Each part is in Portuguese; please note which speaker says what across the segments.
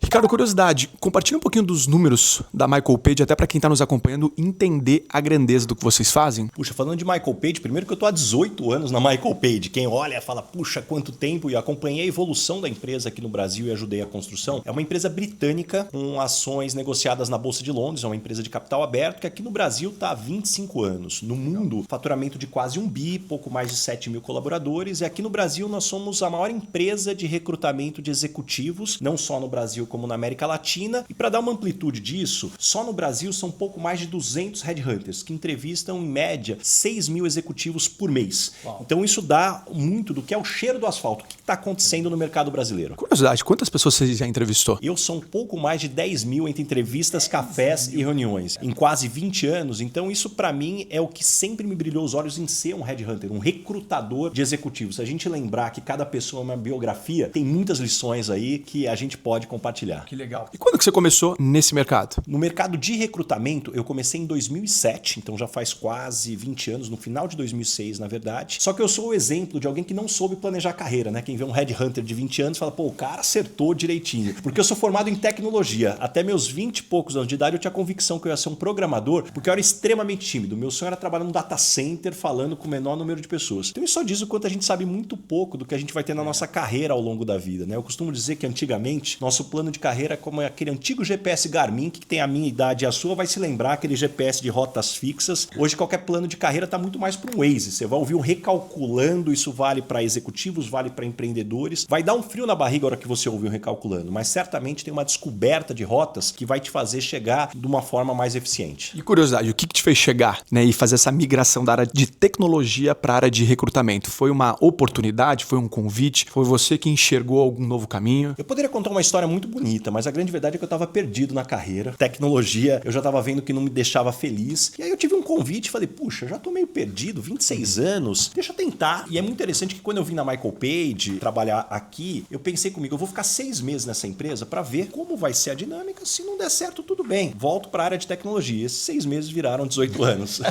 Speaker 1: Ricardo, curiosidade, compartilha um pouquinho dos números da Michael Page, até para quem está nos acompanhando entender a grandeza do que vocês fazem.
Speaker 2: Puxa, falando de Michael Page, primeiro que eu estou há 18 anos na Michael Page. Quem olha fala, puxa, quanto tempo, e acompanhei a evolução da empresa aqui no Brasil e ajudei a construção. É uma empresa britânica com ações negociadas na Bolsa de Londres, é uma empresa de capital aberto que aqui no Brasil está há 25 anos. No mundo, faturamento de quase 1 bi, pouco mais de 7 mil colaboradores, e aqui no Brasil nós somos a maior empresa de recrutamento de executivos, não só no Brasil como na América Latina. E para dar uma amplitude disso, só no Brasil são pouco mais de 200 headhunters que entrevistam em média 6 mil executivos por mês. Uau. Então isso dá muito do que é o cheiro do asfalto. O que está acontecendo no mercado brasileiro?
Speaker 1: Curiosidade, quantas pessoas você já entrevistou?
Speaker 2: Eu sou um pouco mais de 10 mil entre entrevistas, cafés e reuniões, em quase 20 anos. Então isso para mim é o que sempre me brilhou os olhos em ser um headhunter, um recrutador de executivos. Se a gente lembrar que cada pessoa é uma biografia, tem muitas lições aí que a gente pode compartilhar.
Speaker 1: Que legal. E quando que você começou nesse mercado?
Speaker 2: No mercado de recrutamento, eu comecei em 2007, então já faz quase 20 anos, no final de 2006, na verdade. Só que eu sou o exemplo de alguém que não soube planejar carreira, né? Quem vê um headhunter de 20 anos fala, pô, o cara acertou direitinho. Porque eu sou formado em tecnologia. Até meus 20 e poucos anos de idade, eu tinha convicção que eu ia ser um programador, porque eu era extremamente tímido. Meu sonho era trabalhar num data center falando com o menor número de pessoas. Então isso só diz o quanto a gente sabe muito pouco do que a gente vai ter na nossa carreira ao longo da vida, né? Eu costumo dizer que antigamente, nosso plano de carreira é como aquele antigo GPS Garmin, que tem a minha idade e a sua, vai se lembrar aquele GPS de rotas fixas. Hoje qualquer plano de carreira está muito mais para um Waze. Você vai ouvir um recalculando, isso vale para executivos, vale para empreendedores. Vai dar um frio na barriga a hora que você ouvir um recalculando, mas certamente tem uma descoberta de rotas que vai te fazer chegar de uma forma mais eficiente.
Speaker 1: E curiosidade, o que te fez chegar, né, e fazer essa migração da área de tecnologia para a área de recrutamento? Foi uma oportunidade? Foi um convite? Foi você que enxergou algum novo caminho?
Speaker 2: Eu poderia contar uma história muito bonita, mas a grande verdade é que eu estava perdido na carreira. Tecnologia, eu já estava vendo que não me deixava feliz. E aí eu tive um convite e falei, puxa, já estou meio perdido, 26 anos, deixa eu tentar. E é muito interessante que quando eu vim na Michael Page trabalhar aqui, eu pensei comigo, eu vou ficar 6 meses nessa empresa para ver como vai ser a dinâmica. Se não der certo, tudo bem. Volto para a área de tecnologia. Esses 6 meses viraram 18 anos.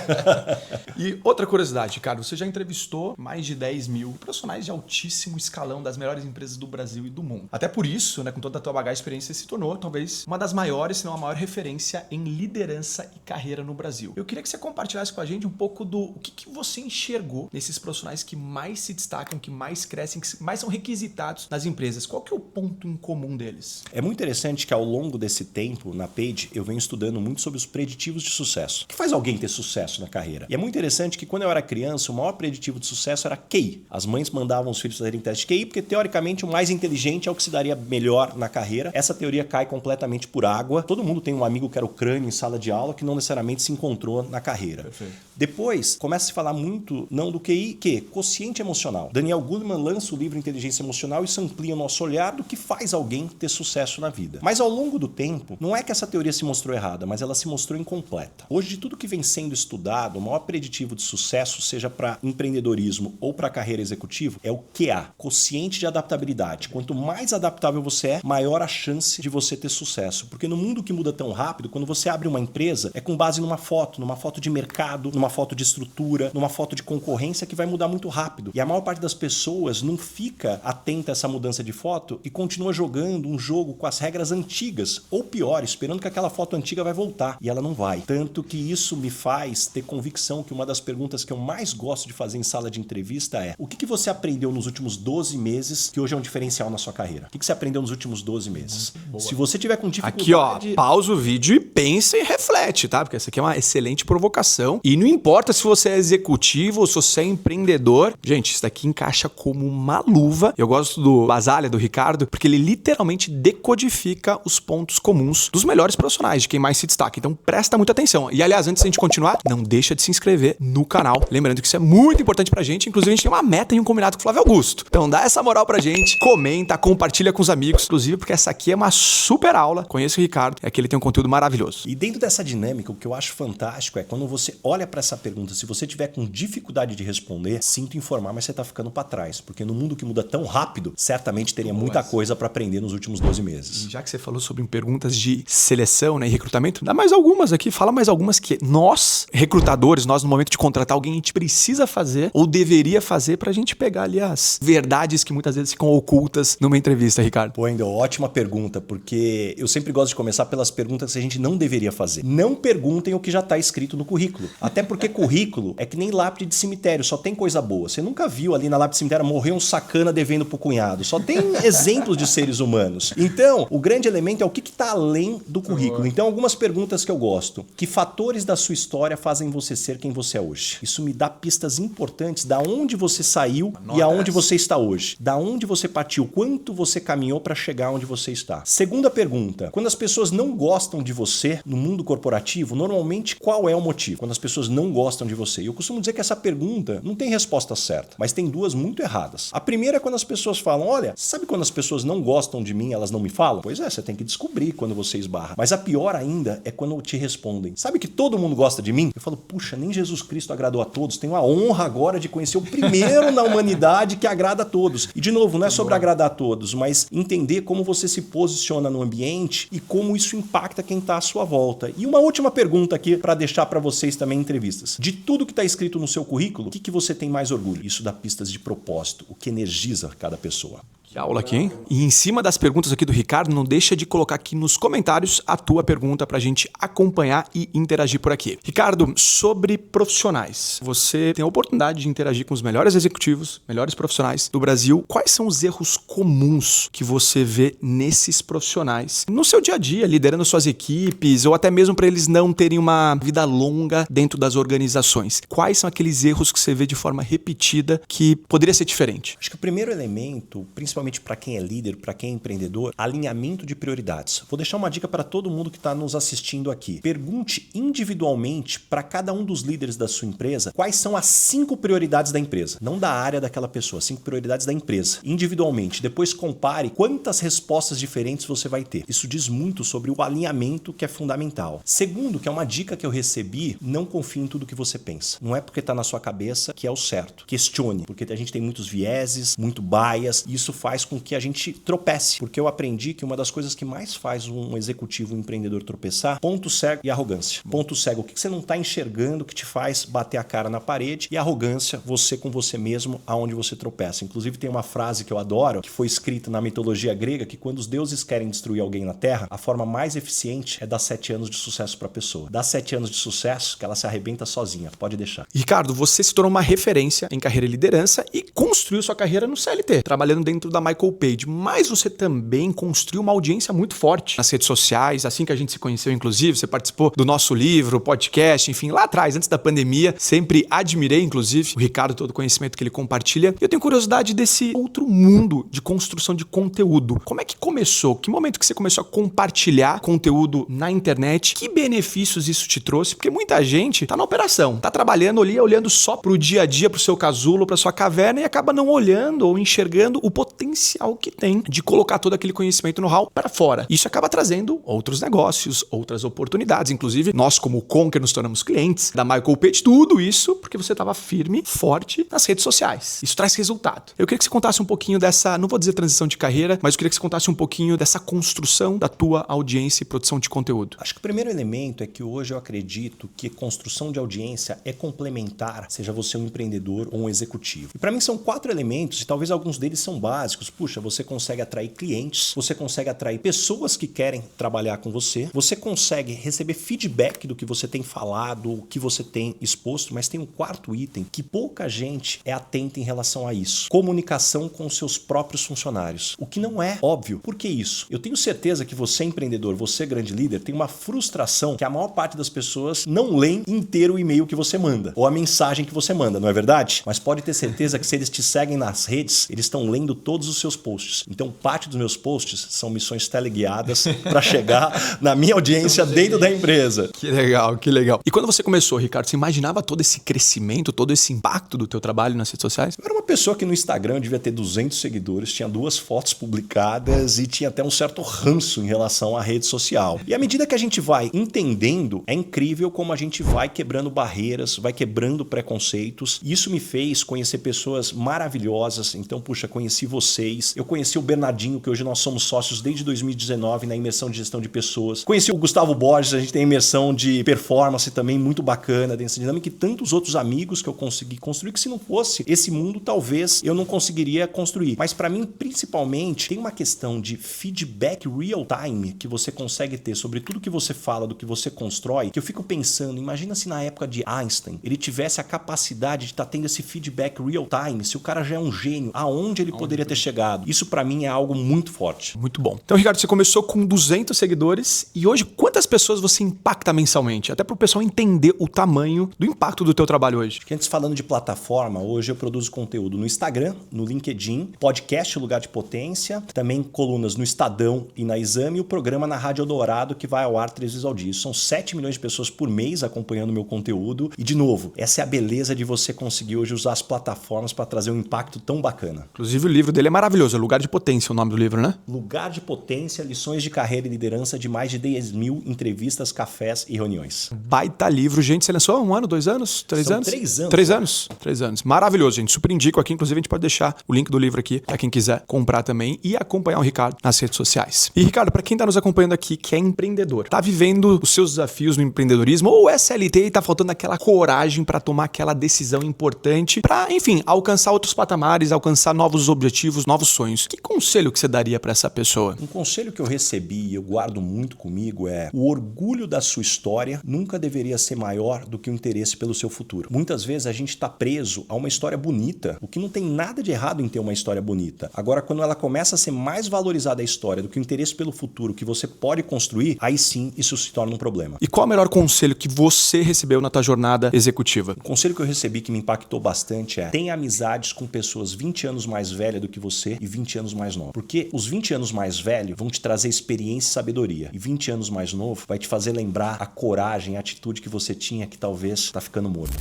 Speaker 1: E outra curiosidade, Ricardo, você já entrevistou mais de 10 mil profissionais de altíssimo escalão das melhores empresas do Brasil e do mundo. Até por isso, né, com toda a tua bagagem e experiência, você se tornou talvez uma das maiores, se não a maior referência em liderança e carreira no Brasil. Eu queria que você compartilhasse com a gente um pouco do o que você enxergou nesses profissionais que mais se destacam, que mais crescem, que mais são requisitados nas empresas. Qual que é o ponto em comum deles?
Speaker 2: É muito interessante que ao longo desse tempo, na Page, eu venho estudando muito sobre os preditivos de sucesso. O que faz alguém ter sucesso na carreira? E é muito interessante que quando eu era criança, o maior preditivo de sucesso era QI. As mães mandavam os filhos fazerem teste de QI porque, teoricamente, o mais inteligente é o que se daria melhor na carreira. Essa teoria cai completamente por água. Todo mundo tem um amigo que era o crânio em sala de aula que não necessariamente se encontrou na carreira.
Speaker 1: Perfeito.
Speaker 2: Depois, começa a se falar muito, não do QI, que quociente emocional. Daniel Goleman lança o livro Inteligência Emocional e isso amplia o nosso olhar do que faz alguém ter sucesso na vida. Mas ao longo do tempo, não é que essa teoria se mostrou errada, mas ela se mostrou incompleta. Hoje, de tudo que vem sendo estudado, o maior preditivo de sucesso, seja para empreendedorismo ou para carreira executiva, é o QA, quociente de adaptabilidade. Quanto mais adaptável você é, maior a chance de você ter sucesso. Porque no mundo que muda tão rápido, quando você abre uma empresa, é com base numa foto de mercado, numa foto de estrutura, numa foto de concorrência que vai mudar muito rápido. E a maior parte das pessoas não fica atenta a essa mudança de foto e continua jogando um jogo com as regras antigas, ou pior, esperando que aquela foto antiga vai voltar. E ela não vai. Tanto que isso me faz ter convicção que uma das perguntas que eu mais gosto de fazer em sala de entrevista é: o que você aprendeu nos últimos 12 meses que hoje é um diferencial na sua carreira? O que você aprendeu nos últimos 12 meses? Se você tiver com dificuldade...
Speaker 1: Aqui, ó, pausa o vídeo e pensa e reflete, tá? Porque essa aqui é uma excelente provocação. E não importa se você é executivo ou se você é empreendedor. Gente, isso daqui encaixa como uma luva. Eu gosto do Basalha, do Ricardo, porque ele literalmente decodifica os pontos comuns dos melhores profissionais, de quem mais se destaca. Então presta muita atenção. E aliás, antes de a gente continuar, não deixa de se inscrever no canal. Lembrando que isso é muito importante pra gente. Inclusive, a gente tem uma meta e um combinado com o Flávio Augusto. Então dá essa moral pra gente, comenta, compartilha com os amigos, inclusive porque essa aqui é uma super aula. Conheço o Ricardo, é que ele tem um conteúdo maravilhoso.
Speaker 2: E dentro dessa dinâmica, o que eu acho fantástico é quando você olha pra essa pergunta, se você tiver com dificuldade de responder, sinto informar, mas você tá ficando pra trás. Porque no mundo que muda tão rápido, certamente teria muita coisa pra aprender nos últimos 12 meses.
Speaker 1: E já que você falou sobre perguntas de seleção, né, e recrutamento, dá mais algumas aqui, fala mais algumas que nós, recrutadores, nós no momento de contratar alguém, a gente precisa fazer ou deveria fazer pra gente pegar ali as verdades que muitas vezes ficam ocultas numa entrevista, Ricardo.
Speaker 2: Pô, ainda ótima pergunta. pergunta, porque eu sempre gosto de começar pelas perguntas que a gente não deveria fazer. Não perguntem o que já está escrito no currículo. Até porque currículo é que nem lápide de cemitério, só tem coisa boa. Você nunca viu ali na lápide de cemitério morrer um sacana devendo pro cunhado. Só tem exemplos de seres humanos. Então, o grande elemento é o que está além do currículo. Então, algumas perguntas que eu gosto. Que fatores da sua história fazem você ser quem você é hoje? Isso me dá pistas importantes da onde você saiu e aonde você está hoje. Da onde você partiu, quanto você caminhou para chegar onde você está. Segunda pergunta. Quando as pessoas não gostam de você no mundo corporativo, normalmente qual é o motivo? Quando as pessoas não gostam de você. E eu costumo dizer que essa pergunta não tem resposta certa, mas tem duas muito erradas. A primeira é quando as pessoas falam, olha, sabe quando as pessoas não gostam de mim, elas não me falam? Pois é, você tem que descobrir quando você esbarra. Mas a pior ainda é quando te respondem. Sabe que todo mundo gosta de mim? Eu falo, puxa, nem Jesus Cristo agradou a todos. Tenho a honra agora de conhecer o primeiro na humanidade que agrada a todos. E de novo, não é sobre agradar a todos, mas entender como você se posiciona no ambiente e como isso impacta quem está à sua volta. E uma última pergunta aqui para deixar para vocês também em entrevistas. De tudo que está escrito no seu currículo, o que você tem mais orgulho? Isso dá pistas de propósito, o que energiza cada pessoa.
Speaker 1: Que aula aqui, hein? E em cima das perguntas aqui do Ricardo, não deixa de colocar aqui nos comentários a tua pergunta pra gente acompanhar e interagir por aqui. Ricardo, sobre profissionais. Você tem a oportunidade de interagir com os melhores executivos, melhores profissionais do Brasil. Quais são os erros comuns que você vê nesses profissionais no seu dia a dia, liderando suas equipes ou até mesmo para eles não terem uma vida longa dentro das organizações? Quais são aqueles erros que você vê de forma repetida que poderia ser diferente?
Speaker 2: Acho que o primeiro elemento, principalmente para quem é líder, para quem é empreendedor, alinhamento de prioridades. Vou deixar uma dica para todo mundo que está nos assistindo aqui. Pergunte individualmente para cada um dos líderes da sua empresa quais são as 5 prioridades da empresa. Não da área daquela pessoa, 5 prioridades da empresa. Individualmente. Depois compare quantas respostas diferentes você vai ter. Isso diz muito sobre o alinhamento que é fundamental. Segundo, que é uma dica que eu recebi, não confie em tudo que você pensa. Não é porque está na sua cabeça que é o certo. Questione, porque a gente tem muitos vieses, muito bias, e isso faz com que a gente tropece. Porque eu aprendi que uma das coisas que mais faz um executivo, um empreendedor tropeçar, ponto cego e arrogância. Ponto cego, o que você não está enxergando que te faz bater a cara na parede, e arrogância, você com você mesmo, aonde você tropeça. Inclusive tem uma frase que eu adoro, que foi escrita na mitologia grega, que quando os deuses querem destruir alguém na Terra, a forma mais eficiente é dar 7 anos de sucesso para a pessoa. Dá 7 anos de sucesso que ela se arrebenta sozinha. Pode deixar.
Speaker 1: Ricardo, você se tornou uma referência em carreira e liderança e construiu sua carreira no CLT, trabalhando dentro da Michael Page, mas você também construiu uma audiência muito forte nas redes sociais, assim que a gente se conheceu, inclusive, você participou do nosso livro, podcast, enfim, lá atrás, antes da pandemia, sempre admirei, inclusive, o Ricardo, todo o conhecimento que ele compartilha. E eu tenho curiosidade desse outro mundo de construção de conteúdo. Como é que começou? Que momento que você começou a compartilhar conteúdo na internet? Que benefícios isso te trouxe? Porque muita gente tá na operação, tá trabalhando ali, olhando só pro dia a dia, pro seu casulo, pra sua caverna e acaba não olhando ou enxergando o potencial que tem de colocar todo aquele conhecimento know-how para fora. Isso acaba trazendo outros negócios, outras oportunidades. Inclusive, nós como Conquer nos tornamos clientes da Michael Page, tudo isso porque você estava firme, forte nas redes sociais. Isso traz resultado. Eu queria que você contasse um pouquinho dessa, não vou dizer transição de carreira, mas eu queria que você contasse um pouquinho dessa construção da tua audiência e produção de conteúdo.
Speaker 2: Acho que o primeiro elemento é que hoje eu acredito que construção de audiência é complementar, seja você um empreendedor ou um executivo. E para mim são 4 elementos e talvez alguns deles são básicos. Puxa, você consegue atrair clientes, você consegue atrair pessoas que querem trabalhar com você, você consegue receber feedback do que você tem falado, o que você tem exposto, mas tem um 4º item que pouca gente é atenta em relação a isso. Comunicação com os seus próprios funcionários. O que não é óbvio. Por que isso? Eu tenho certeza que você, empreendedor, você, grande líder, tem uma frustração que a maior parte das pessoas não leem inteiro o e-mail que você manda, ou a mensagem que você manda, não é verdade? Mas pode ter certeza que se eles te seguem nas redes, eles estão lendo todos os seus posts. Então, parte dos meus posts são missões teleguiadas para chegar na minha audiência dentro da empresa.
Speaker 1: Que legal, que legal. E quando você começou, Ricardo, você imaginava todo esse crescimento, todo esse impacto do teu trabalho nas redes sociais?
Speaker 2: Eu era uma pessoa que no Instagram devia ter 200 seguidores, tinha 2 fotos publicadas e tinha até um certo ranço em relação à rede social. E à medida que a gente vai entendendo, é incrível como a gente vai quebrando barreiras, vai quebrando preconceitos. Isso me fez conhecer pessoas maravilhosas. Então, puxa, conheci você vocês. Eu conheci o Bernardinho, que hoje nós somos sócios desde 2019 na imersão de gestão de pessoas. Conheci o Gustavo Borges, a gente tem a imersão de performance também muito bacana dentro dessa dinâmica, e tantos outros amigos que eu consegui construir, que se não fosse esse mundo, talvez eu não conseguiria construir. Mas para mim, principalmente, tem uma questão de feedback real time que você consegue ter sobre tudo que você fala, do que você constrói, que eu fico pensando, imagina se na época de Einstein, ele tivesse a capacidade de estar tendo esse feedback real time, se o cara já é um gênio, aonde ele poderia ter chegado? Isso para mim é algo muito forte.
Speaker 1: Muito bom. Então, Ricardo, você começou com 200 seguidores e hoje quantas pessoas você impacta mensalmente? Até para o pessoal entender o tamanho do impacto do teu trabalho hoje.
Speaker 2: Acho que antes, falando de plataforma, hoje eu produzo conteúdo no Instagram, no LinkedIn, podcast Lugar de Potência, também colunas no Estadão e na Exame, e o programa na Rádio Eldorado, que vai ao ar 3 vezes ao dia. São 7 milhões de pessoas por mês acompanhando o meu conteúdo. E, de novo, essa é a beleza de você conseguir hoje usar as plataformas para trazer um impacto tão bacana.
Speaker 1: Inclusive, o livro dele é maravilhoso. É Lugar de Potência, o nome do livro, né?
Speaker 2: Lugar de Potência, lições de carreira e liderança de mais de 10 mil entrevistas, cafés e reuniões.
Speaker 1: Baita livro, gente. Você lançou há 1 ano, 2 anos? 3 anos?
Speaker 2: 3 anos.
Speaker 1: 3 anos? 3 anos. Maravilhoso, gente. Super indico aqui. Inclusive, a gente pode deixar o link do livro aqui para quem quiser comprar também e acompanhar o Ricardo nas redes sociais. E, Ricardo, para quem está nos acompanhando aqui, que é empreendedor, tá vivendo os seus desafios no empreendedorismo ou é CLT e tá faltando aquela coragem para tomar aquela decisão importante para, enfim, alcançar outros patamares, alcançar novos objetivos, novos sonhos. Que conselho que você daria para essa pessoa?
Speaker 2: Um conselho que eu recebi e eu guardo muito comigo é: o orgulho da sua história nunca deveria ser maior do que o interesse pelo seu futuro. Muitas vezes a gente está preso a uma história bonita, o que não tem nada de errado em ter uma história bonita. Agora, quando ela começa a ser mais valorizada a história do que o interesse pelo futuro que você pode construir, aí sim isso se torna um problema.
Speaker 1: E qual é o melhor conselho que você recebeu na tua jornada executiva?
Speaker 2: O conselho que eu recebi que me impactou bastante é: tenha amizades com pessoas 20 anos mais velhas do que você e 20 anos mais novas. Porque os 20 anos mais velhos vão te trazer experiência e sabedoria. E 20 anos mais novo vai te fazer lembrar a coragem, a atitude que você tinha que talvez tá ficando morto.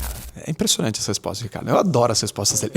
Speaker 1: É impressionante essa resposta, Ricardo. Eu adoro as respostas dele.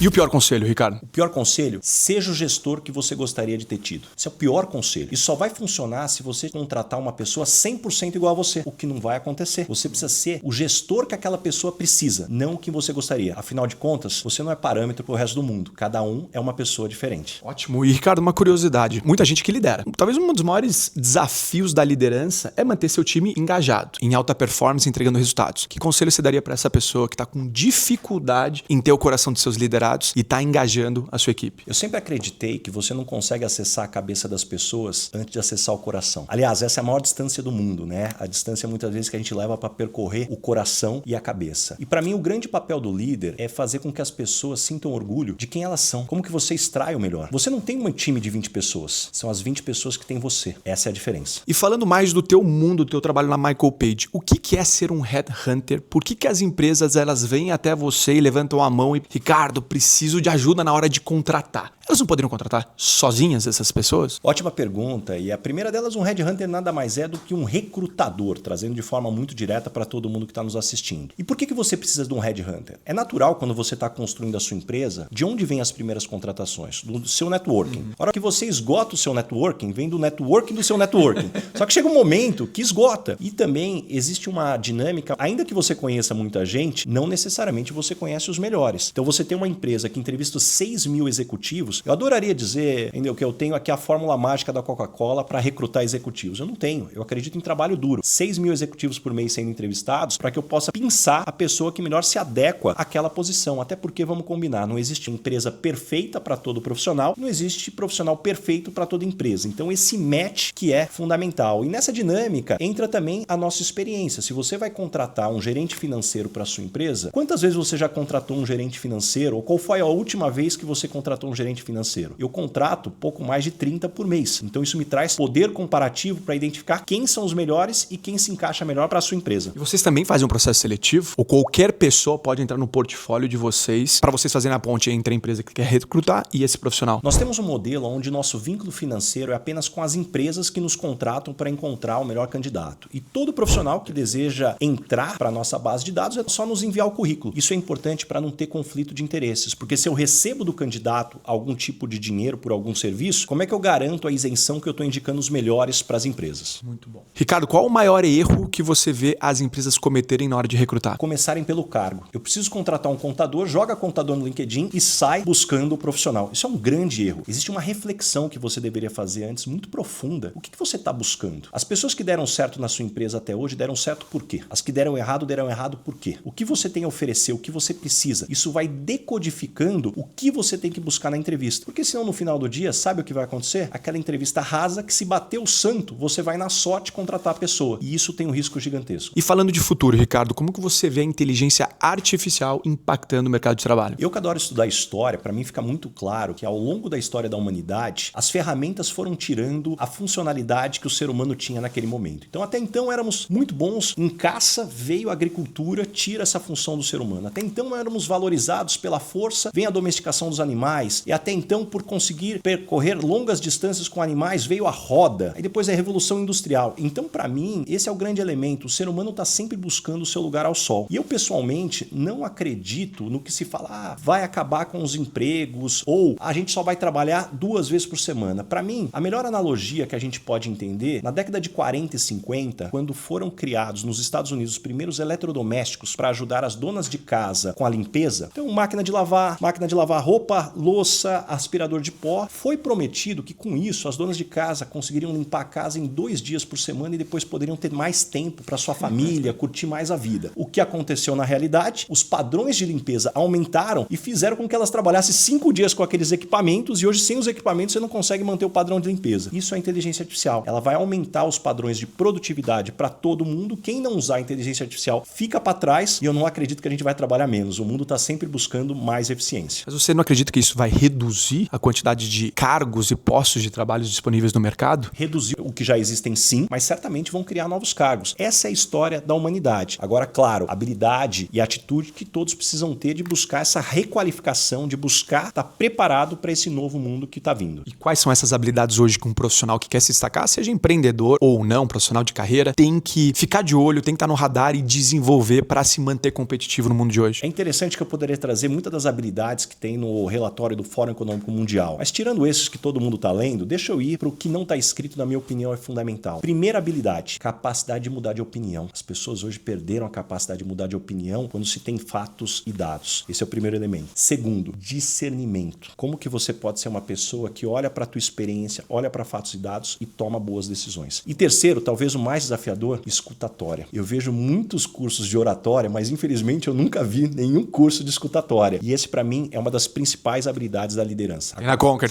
Speaker 1: E o pior conselho, Ricardo?
Speaker 2: O pior conselho: seja o gestor que você gostaria de ter tido. Esse é o pior conselho. Isso só vai funcionar se você contratar uma pessoa 100% igual a você, o que não vai acontecer. Você precisa ser o gestor que aquela pessoa precisa, não o que você gostaria. Afinal de contas, você não é parâmetro para o resto do mundo. Cada um é uma pessoa diferente.
Speaker 1: Ótimo. E, Ricardo, uma curiosidade. Muita gente que lidera. Talvez um dos maiores desafios da liderança é manter seu time engajado, em alta performance, entregando resultados. Que conselho você daria para essa pessoa que está com dificuldade em ter o coração dos seus liderados e está engajando a sua equipe?
Speaker 2: Eu sempre acreditei que você não consegue acessar a cabeça das pessoas antes de acessar o coração. Aliás, essa é a maior distância do mundo, né? A distância muitas vezes que a gente leva para percorrer o coração e a cabeça. E para mim o grande papel do líder é fazer com que as pessoas sintam orgulho de quem elas são. Como que você extrai o melhor? Você não tem um time de 20 pessoas. São as 20 pessoas que têm você. Essa é a diferença.
Speaker 1: E falando mais do teu mundo, do teu trabalho na Michael Page, o que é ser um headhunter? Por que as empresas elas vêm até você e levantam a mão e: Ricardo, preciso de ajuda na hora de contratar? Elas não poderiam contratar sozinhas essas pessoas?
Speaker 2: Ótima pergunta. E a primeira delas, um headhunter nada mais é do que um recrutador, trazendo de forma muito direta para todo mundo que está nos assistindo. E por que você precisa de um headhunter? É natural, quando você está construindo a sua empresa, de onde vêm as primeiras contratações? Do seu networking. A hora que você esgota o seu networking, vem do networking do seu networking. Só que chega um momento que esgota. E também existe uma dinâmica, ainda que você conheça muita gente, não necessariamente você conhece os melhores. Então você tem uma empresa que entrevista 6 mil executivos. Eu adoraria dizer, entendeu, que eu tenho aqui a fórmula mágica da Coca-Cola para recrutar executivos. Eu não tenho. Eu acredito em trabalho duro. 6 mil executivos por mês sendo entrevistados para que eu possa pensar a pessoa que melhor se adequa àquela posição. Até porque, vamos combinar, não existe empresa perfeita para todo profissional, não existe profissional perfeito para toda empresa. Então esse match que é fundamental. E nessa dinâmica entra também a nossa experiência. Se você vai contratar um gerente financeiro para sua empresa, quantas vezes você já contratou um gerente financeiro? Ou qual foi a última vez que você contratou um gerente financeiro? Eu contrato pouco mais de 30 por mês. Então isso me traz poder comparativo para identificar quem são os melhores e quem se encaixa melhor para a sua empresa.
Speaker 1: E vocês também fazem um processo seletivo? Ou qualquer pessoa pode entrar no portfólio de vocês para vocês fazerem a ponte entre a empresa que quer recrutar e esse profissional?
Speaker 2: Nós temos um modelo onde nosso vínculo financeiro é apenas com as empresas que nos contratam para encontrar o melhor candidato. E todo profissional que deseja entrar para a nossa base de dados é só nos enviar o currículo. Isso é importante para não ter conflito de interesses, porque se eu recebo do candidato algum tipo de dinheiro por algum serviço, como é que eu garanto a isenção que eu estou indicando os melhores para as empresas?
Speaker 1: Muito bom. Ricardo, qual o maior erro que você vê as empresas cometerem na hora de recrutar?
Speaker 2: Começarem pelo cargo. Eu preciso contratar um contador, joga contador no LinkedIn e sai buscando buscando o profissional. Isso é um grande erro. Existe uma reflexão que você deveria fazer antes, muito profunda. O que você está buscando? As pessoas que deram certo na sua empresa até hoje deram certo por quê? As que deram errado por quê? O que você tem a oferecer, o que você precisa? Isso vai decodificando o que você tem que buscar na entrevista. Porque senão no final do dia, sabe o que vai acontecer? Aquela entrevista rasa que se bater o santo, você vai na sorte contratar a pessoa. E isso tem um risco gigantesco.
Speaker 1: E falando de futuro, Ricardo, como que você vê a inteligência artificial impactando o mercado de trabalho?
Speaker 2: Eu que adoro estudar história, para mim fica muito claro que ao longo da história da humanidade, as ferramentas foram tirando a funcionalidade que o ser humano tinha naquele momento. Então até então éramos muito bons em caça, veio a agricultura, tira essa função do ser humano. Até então éramos valorizados pela força, vem a domesticação dos animais, e até então por conseguir percorrer longas distâncias com animais veio a roda, e depois a revolução industrial. Então para mim esse é o grande elemento, o ser humano está sempre buscando o seu lugar ao sol. E eu pessoalmente não acredito no que se fala, vai acabar com os empregos, ou a gente só vai trabalhar 2 vezes por semana. Para mim, a melhor analogia que a gente pode entender, na década de 40 e 50, quando foram criados nos Estados Unidos os primeiros eletrodomésticos para ajudar as donas de casa com a limpeza, então máquina de lavar roupa, louça, aspirador de pó, foi prometido que com isso as donas de casa conseguiriam limpar a casa em 2 dias por semana e depois poderiam ter mais tempo para sua família, curtir mais a vida. O que aconteceu na realidade? Os padrões de limpeza aumentaram e fizeram com que elas trabalhassem 5 dias com aqueles equipamentos e hoje sem os equipamentos você não consegue manter o padrão de limpeza. Isso é inteligência artificial. Ela vai aumentar os padrões de produtividade para todo mundo. Quem não usar a inteligência artificial fica para trás e eu não acredito que a gente vai trabalhar menos. O mundo está sempre buscando mais eficiência.
Speaker 1: Mas você não acredita que isso vai reduzir a quantidade de cargos e postos de trabalho disponíveis no mercado?
Speaker 2: Reduzir o que já existem sim, mas certamente vão criar novos cargos. Essa é a história da humanidade. Agora, claro, habilidade e atitude que todos precisam ter de buscar essa requalificação, de buscar estar preparado para esse novo mundo que está vindo.
Speaker 1: E quais são essas habilidades hoje que um profissional que quer se destacar, seja empreendedor ou não, profissional de carreira, tem que ficar de olho, tem que estar no radar e desenvolver para se manter competitivo no mundo de hoje?
Speaker 2: É interessante que eu poderia trazer muitas das habilidades que tem no relatório do Fórum Econômico Mundial. Mas tirando esses que todo mundo está lendo, deixa eu ir para o que não está escrito, na minha opinião, é fundamental. Primeira habilidade, capacidade de mudar de opinião. As pessoas hoje perderam a capacidade de mudar de opinião quando se tem fatos e dados. Esse é o primeiro elemento. Segundo, discernimento. Como que você pode ser uma pessoa que olha para a tua experiência, olha para fatos e dados e toma boas decisões. E terceiro, talvez o mais desafiador, escutatória. Eu vejo muitos cursos de oratória, mas infelizmente eu nunca vi nenhum curso de escutatória. E esse para mim é uma das principais habilidades da liderança.
Speaker 1: Tem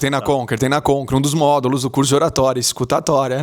Speaker 1: na Conquer, um dos módulos do curso de oratória, escutatória.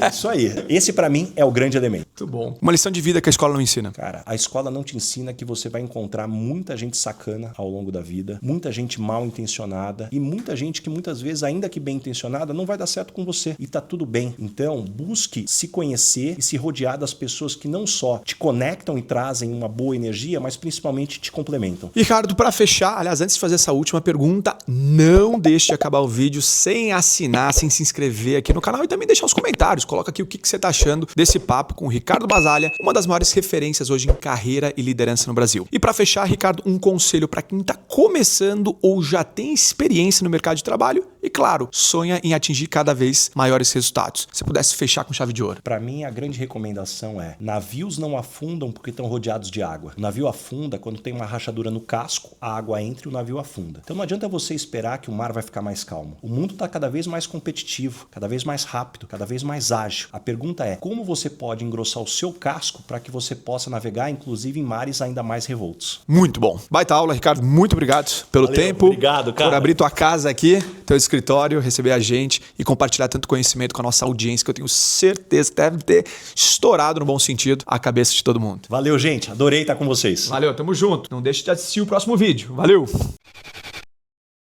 Speaker 2: É isso aí. Esse para mim é o grande elemento.
Speaker 1: Muito bom. Uma lição de vida que a escola não ensina.
Speaker 2: Cara, a escola não te ensina que você vai encontrar muita gente sacana ao longo da vida, muita gente mal intencionada e muita gente que muitas vezes, ainda que bem intencionada, não vai dar certo com você. E tá tudo bem. Então, busque se conhecer e se rodear das pessoas que não só te conectam e trazem uma boa energia, mas principalmente te complementam.
Speaker 1: Ricardo, para fechar, aliás, antes de fazer essa última pergunta, não deixe de acabar o vídeo sem assinar, sem se inscrever aqui no canal e também deixar os comentários. Coloca aqui o que você tá achando desse papo com o Ricardo Basalha, uma das maiores referências hoje em carreira e liderança no Brasil. E para fechar, Ricardo, um conselho para quem tá começando ou já tem experiência no mercado de trabalho e, claro, sonha em atingir cada vez maiores resultados. Se pudesse fechar com chave de ouro.
Speaker 2: Para mim, a grande recomendação é: navios não afundam porque estão rodeados de água. O navio afunda quando tem uma rachadura no casco, a água entra e o navio afunda. Então não adianta você esperar que o mar vai ficar mais calmo. O mundo está cada vez mais competitivo, cada vez mais rápido, cada vez mais ágil. A pergunta é: como você pode engrossar o seu casco para que você possa navegar, inclusive em mares ainda mais revoltos?
Speaker 1: Muito bom. Baita aula, Ricardo. Muito obrigado pelo tempo.
Speaker 2: Obrigado, cara.
Speaker 1: Por abrir tua casa aqui, teu escritório, receber a gente e compartilhar tanto conhecimento com a nossa audiência, que eu tenho certeza que deve ter estourado, no bom sentido, a cabeça de todo mundo.
Speaker 2: Valeu, gente. Adorei estar com vocês.
Speaker 1: Valeu, tamo junto. Não deixe de assistir o próximo vídeo. Valeu!